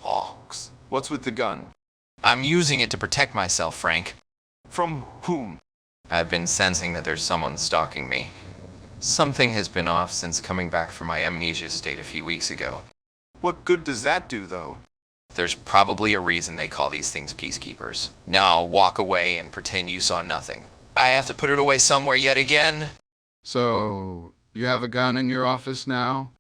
Hawks, what's with the gun? I'm using it to protect myself, Frank. From whom? I've been sensing that there's someone stalking me. Something has been off since coming back from my amnesia state a few weeks ago. What good does that do, though? There's probably a reason they call these things peacekeepers. Now walk away and pretend you saw nothing. I have to put it away somewhere yet again. So, you have a gun in your office now?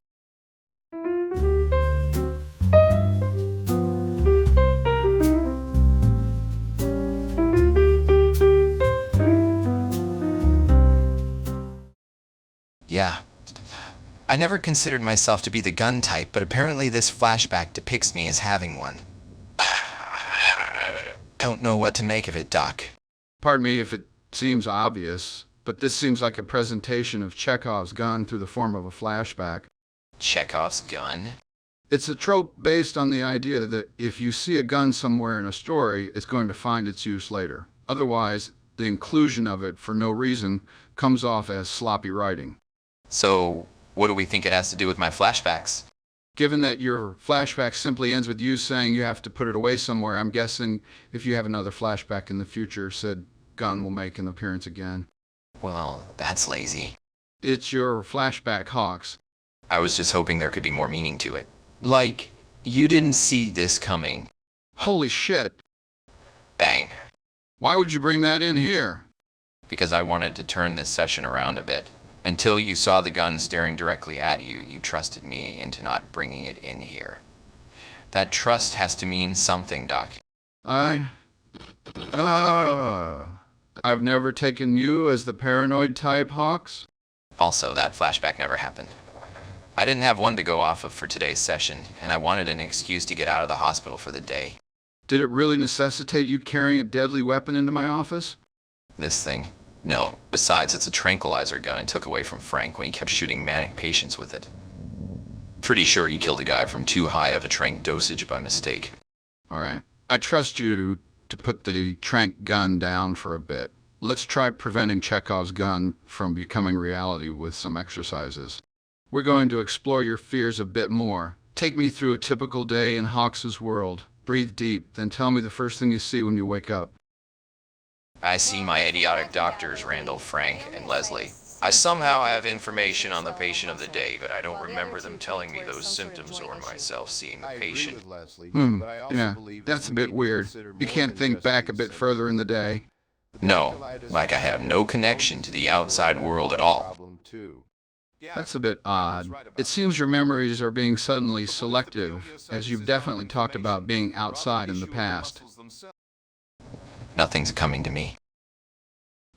Yeah. I never considered myself to be the gun type, but apparently this flashback depicts me as having one. Don't know what to make of it, Doc. Pardon me if it seems obvious, but this seems like a presentation of Chekhov's gun through the form of a flashback. Chekhov's gun? It's a trope based on the idea that if you see a gun somewhere in a story, it's going to find its use later. Otherwise, the inclusion of it for no reason comes off as sloppy writing. So, what do we think it has to do with my flashbacks? Given that your flashback simply ends with you saying you have to put it away somewhere, I'm guessing if you have another flashback in the future, said gun will make an appearance again. Well, that's lazy. It's your flashback, Hawks. I was just hoping there could be more meaning to it. Like, you didn't see this coming. Holy shit. Bang. Why would you bring that in here? Because I wanted to turn this session around a bit. Until you saw the gun staring directly at you, you trusted me into not bringing it in here. That trust has to mean something, Doc. I've never taken you as the paranoid type, Hawks. Also, that flashback never happened. I didn't have one to go off of for today's session, and I wanted an excuse to get out of the hospital for the day. Did it really necessitate you carrying a deadly weapon into my office? This thing? No. Besides, it's a tranquilizer gun I took away from Frank when he kept shooting manic patients with it. Pretty sure he killed a guy from too high of a trank dosage by mistake. All right. I trust you to put the trank gun down for a bit. Let's try preventing Chekhov's gun from becoming reality with some exercises. We're going to explore your fears a bit more. Take me through a typical day in Hawks's world. Breathe deep, then tell me the first thing you see when you wake up. I see my idiotic doctors, Randall, Frank, and Leslie. I somehow have information on the patient of the day, but I don't remember them telling me those symptoms or myself seeing the patient. Yeah, that's a bit weird. You can't think back a bit further in the day. No, like I have no connection to the outside world at all. That's a bit odd. It seems your memories are being suddenly selective, as you've definitely talked about being outside in the past. Nothing's coming to me.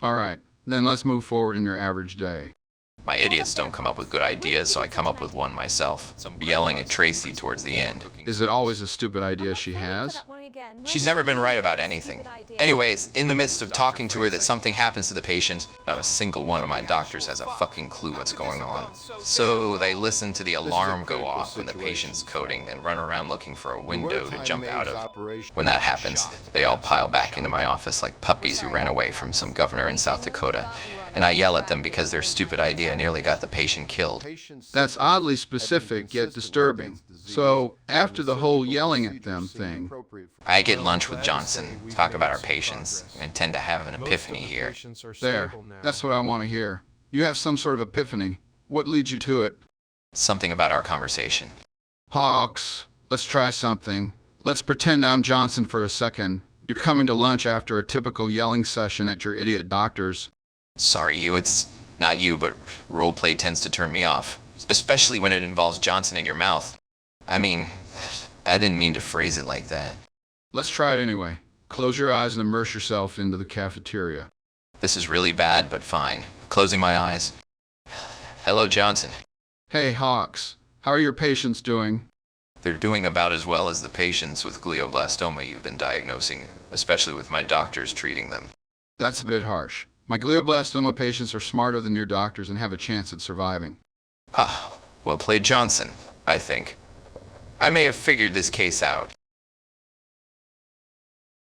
All right, then let's move forward in your average day. My idiots don't come up with good ideas, so I come up with one myself, yelling at Tracy towards the end. Is it always a stupid idea she has? She's never been right about anything. Anyways, in the midst of talking to her that something happens to the patient, not a single one of my doctors has a fucking clue what's going on. So they listen to the alarm go off when the patient's coding and run around looking for a window to jump out of. When that happens, they all pile back into my office like puppies who ran away from some governor in South Dakota, and I yell at them because their stupid idea nearly got the patient killed. That's oddly specific yet disturbing. So, after the whole yelling at them thing, I get lunch with Johnson, talk about our patients, and tend to have an epiphany here. there, that's what I want to hear. You have some sort of epiphany. What leads you to it? Something about our conversation. Hawks, let's try something. Let's pretend I'm Johnson for a second. You're coming to lunch after a typical yelling session at your idiot doctor's. Sorry, Hugh, it's not you, but roleplay tends to turn me off. Especially when it involves Johnson in your mouth. I mean, I didn't mean to phrase it like that. Let's try it anyway. Close your eyes and immerse yourself into the cafeteria. This is really bad, but fine. Closing my eyes. Hello, Johnson. Hey, Hawks. How are your patients doing? They're doing about as well as the patients with glioblastoma you've been diagnosing, especially with my doctors treating them. That's a bit harsh. My glioblastoma patients are smarter than your doctors and have a chance at surviving. Ah, well played, Johnson, I think. I may have figured this case out.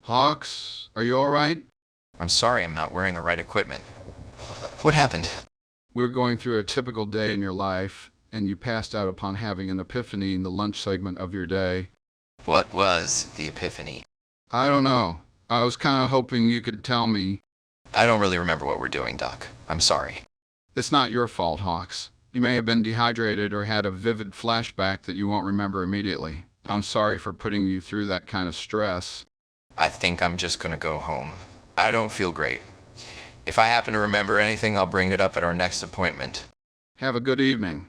Hawks, are you all right? I'm sorry I'm not wearing the right equipment. What happened? We're going through a typical day in your life, and you passed out upon having an epiphany in the lunch segment of your day. What was the epiphany? I don't know. I was kind of hoping you could tell me. I don't really remember what we're doing, Doc. I'm sorry. It's not your fault, Hawks. You may have been dehydrated or had a vivid flashback that you won't remember immediately. I'm sorry for putting you through that kind of stress. I think I'm just gonna go home. I don't feel great. If I happen to remember anything, I'll bring it up at our next appointment. Have a good evening.